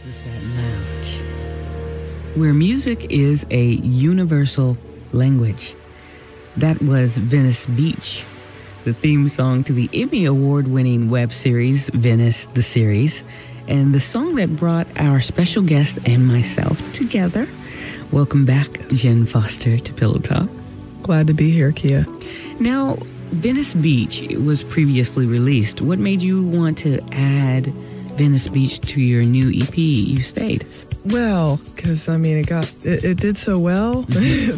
The Satin Lounge, where music is a universal language. That was Venice Beach, the theme song to the Emmy Award-winning web series, Venice The Series, and the song that brought our special guest and myself together. Welcome back, Jen Foster, to Pillow Talk. Glad to be here, Kia. Now, Venice Beach was previously released. What made you want to add Venice Beach to your new EP, You Stayed? Well, because, it did so well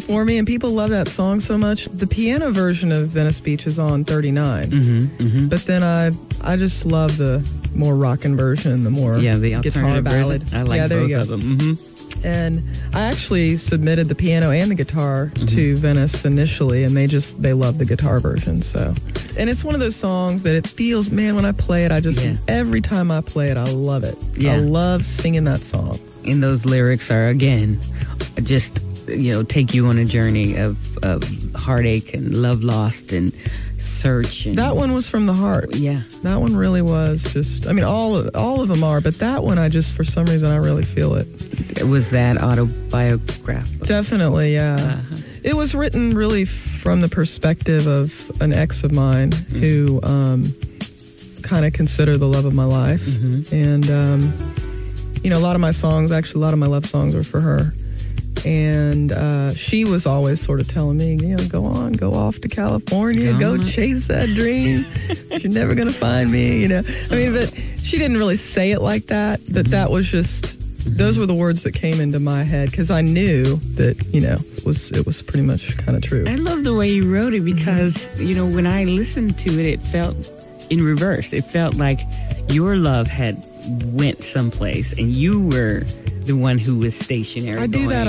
for me, and people love that song so much. The piano version of Venice Beach is on 39, but then I just love the more rockin' version, the more the guitar ballad. Version. I like both of them. And I actually submitted the piano and the guitar to Venice initially, and they love the guitar version. So, and it's one of those songs that it feels, man, when I play it, every time I play it, I love it. I love singing that song. And those lyrics are, again, just, take you on a journey of heartache and love lost and search. And that one was from the heart. Yeah. That one really was just, all of them are, but that one for some reason, I really feel it. Was that autobiographical? Definitely, yeah. Uh-huh. It was written really from the perspective of an ex of mine who kind of considered the love of my life. And, a lot of my love songs were for her. And she was always sort of telling me, go off to California, go chase that dream. You're never going to find me, but she didn't really say it like that, but that was just, those were the words that came into my head because I knew that, it was pretty much kind of true. I love the way you wrote it because, when I listened to it, it felt in reverse. It felt like your love had went someplace and you were the one who was stationary. I do that.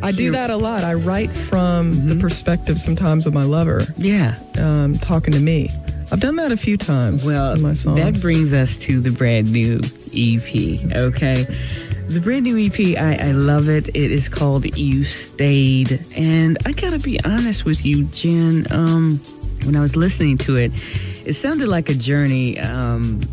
I do that a lot. I write from the perspective sometimes of my lover. Yeah. Talking to me. I've done that a few times in my songs. That brings us to the brand new EP, okay? The brand new EP, I love it. It is called You Stayed. And I gotta be honest with you, Jen, when I was listening to it, it sounded like a journey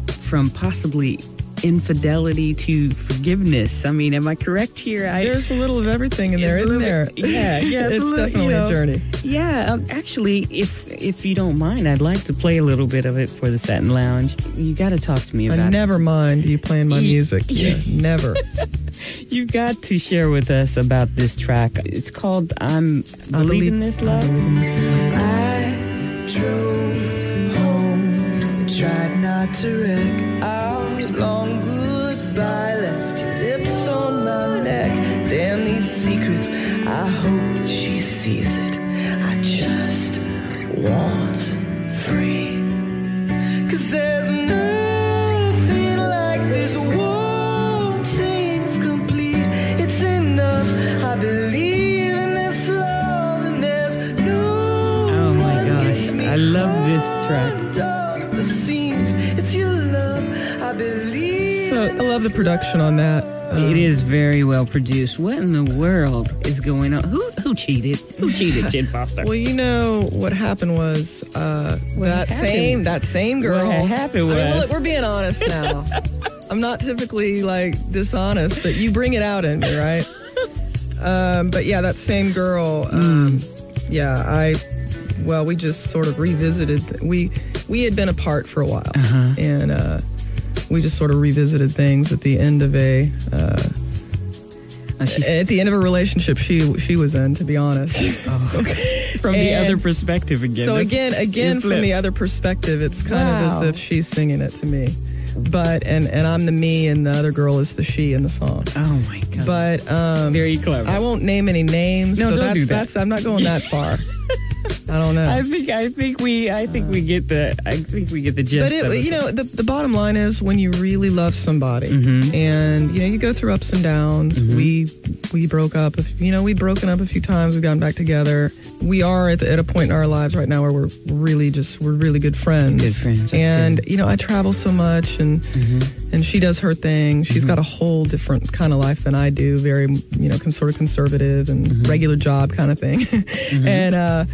from possibly infidelity to forgiveness. Am I correct here? There's a little of everything in there, isn't there? Yeah. It's definitely a journey. Yeah, actually, if you don't mind, I'd like to play a little bit of it for the Satin Lounge. You got to talk to me about it. I never mind you playing my music. Yeah, never. You got to share with us about this track. It's called I Believe in This Love. I drove home and tried not to wreck our long goodbye. Left your lips on my neck. Damn these secrets, I hope that she sees it. I just want free. 'Cause there's nothing like this wanting. It's complete, it's enough. I believe in this love and there's no Oh my gosh, I love this track. the scenes. It's your love, I believe. So I love the production on that. It is very well produced. What in the world is going on? Who cheated? Who cheated, Jen Foster? Well, what happened was that same girl. What happened was we're being honest now. I'm not typically dishonest, but you bring it out in me, right? But yeah, that same girl. We just sort of revisited. We had been apart for a while, and we just sort of revisited things at the end of a relationship she was in, to be honest. From the other perspective again. So again from the other perspective, it's kind of as if she's singing it to me. But and I'm the me and the other girl is the she in the song. Oh my God. But very clever. I won't name any names. No, so don't do that. I'm not going that far. I don't know. I think we get the gist. But the bottom line is when you really love somebody, and you go through ups and downs. We broke up. We've broken up a few times. We've gotten back together. We are at a point in our lives right now where we're really good friends. Good friends. And I travel so much, and she does her thing. She's got a whole different kind of life than I do. Very sort of conservative and regular job kind of thing. And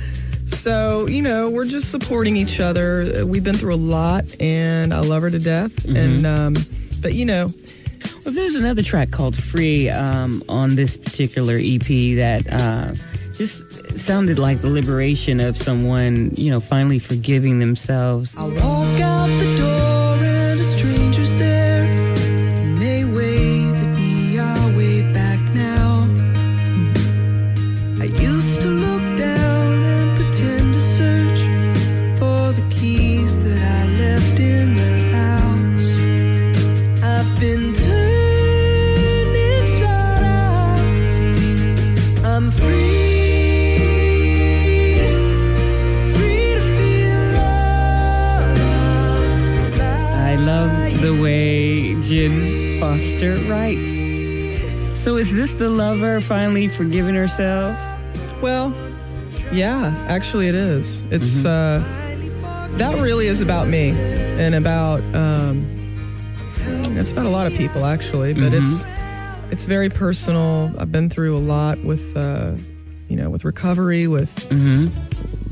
so, we're just supporting each other. We've been through a lot, and I love her to death. And, but, But there's another track called Free on this particular EP that just sounded like the liberation of someone, finally forgiving themselves. I walk out the door and a stranger's there. And they wave at me, I wave back now. I used to look down and pretend to search for the keys that I left in the house. I've been turned inside out. I'm free. The way Jen Foster writes. So is this the lover finally forgiving herself? Well, yeah, actually it is. It's that really is about me and about it's about a lot of people actually, but it's very personal. I've been through a lot with with recovery, with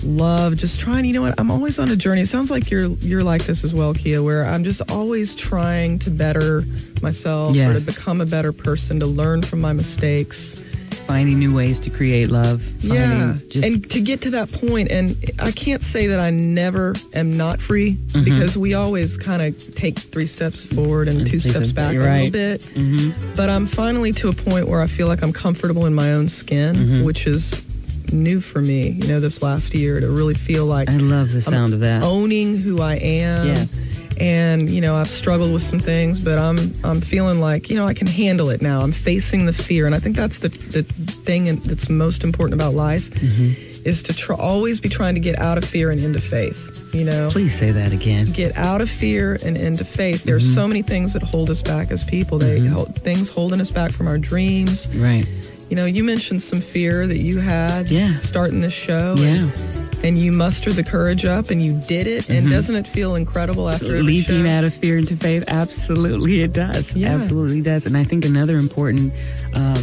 love, just trying, I'm always on a journey. It sounds like you're like this as well, Kia, where I'm just always trying to better myself or to become a better person, to learn from my mistakes. Finding new ways to create love. And to get to that point, and I can't say that I never am not free, because we always kind of take 3 steps forward and 2 steps back a little bit. But I'm finally to a point where I feel like I'm comfortable in my own skin, which is new for me, this last year, to really feel like I love the sound of that. Owning who I am. Yes. And, I've struggled with some things, but I'm feeling like, I can handle it now. I'm facing the fear. And I think that's the thing that's most important about life, is to always be trying to get out of fear and into faith, Please say that again. Get out of fear and into faith. There's so many things that hold us back as people. Things holding us back from our dreams. Right. You mentioned some fear that you had starting this show. Yeah. And you mustered the courage up and you did it. And doesn't it feel incredible after every Leaping show? out of fear into faith? Absolutely it does. Yeah. Absolutely does. And I think another important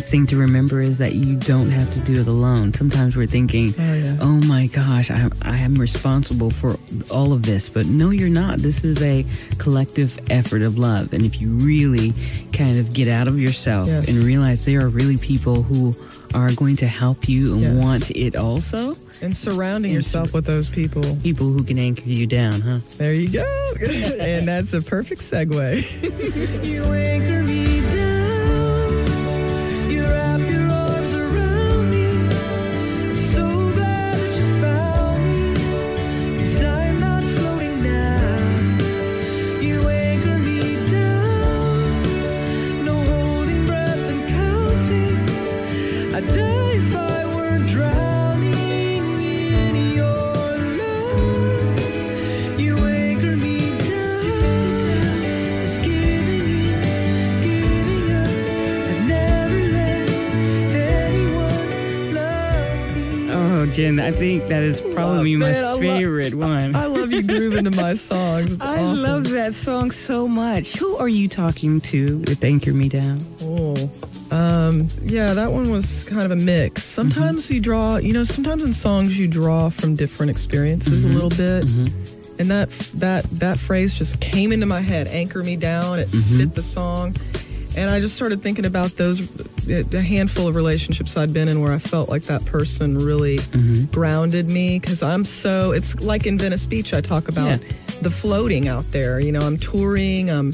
thing to remember is that you don't have to do it alone. Sometimes we're thinking, oh my gosh, I am responsible for all of this. But no, you're not. This is a collective effort of love. And if you really kind of get out of yourself and realize there are really people who are going to help you and want it also. And surrounding yourself with those people. People who can anchor you down, huh? There you go. And that's a perfect segue. You anchor me down. You wrap your arms around me. I'm so glad that you found me. 'Cause I'm not floating now. You anchor me down. No holding breath and counting. I'd die if I were drowning. Jen, I think that is probably my favorite one. I love you grooving to my songs. It's awesome. I love that song so much. Who are you talking to with Anchor Me Down? That one was kind of a mix. Sometimes you draw, sometimes in songs you draw from different experiences a little bit. And that phrase just came into my head, Anchor Me Down. It fit the song. And I just started thinking about a handful of relationships I'd been in where I felt like that person really grounded me. Because it's like in Venice Beach, I talk about the floating out there. I'm touring, I'm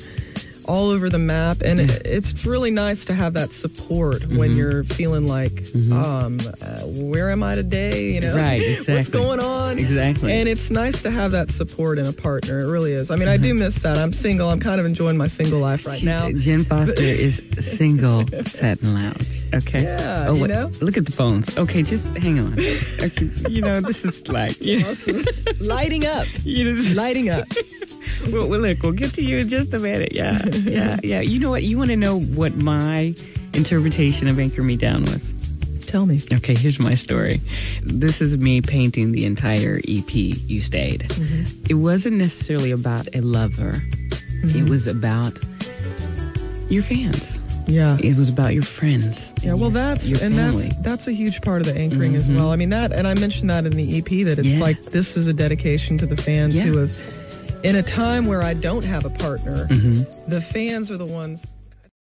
all over the map. And it's really nice to have that support when you're feeling like, where am I today? Right, exactly. What's going on? Exactly. And it's nice to have that support in a partner. It really is. I mean, I do miss that. I'm single. I'm kind of enjoying my single life right now. Jen Foster is single Satin Lounge. Okay. Yeah, Look at the phones. Okay, just hang on. Okay, this is like... awesome. Lighting up. Lighting up. Well, look, we'll get to you in just a minute. Yeah. You know what? You want to know what my interpretation of Anchor Me Down was? Tell me. Okay, here's my story. This is me painting the entire EP, You Stayed. It wasn't necessarily about a lover. It was about your fans. Yeah. It was about your friends. Yeah, well, that's a huge part of the anchoring as well. I mean, and I mentioned that in the EP, that it's like this is a dedication to the fans who have, in a time where I don't have a partner, the fans are the ones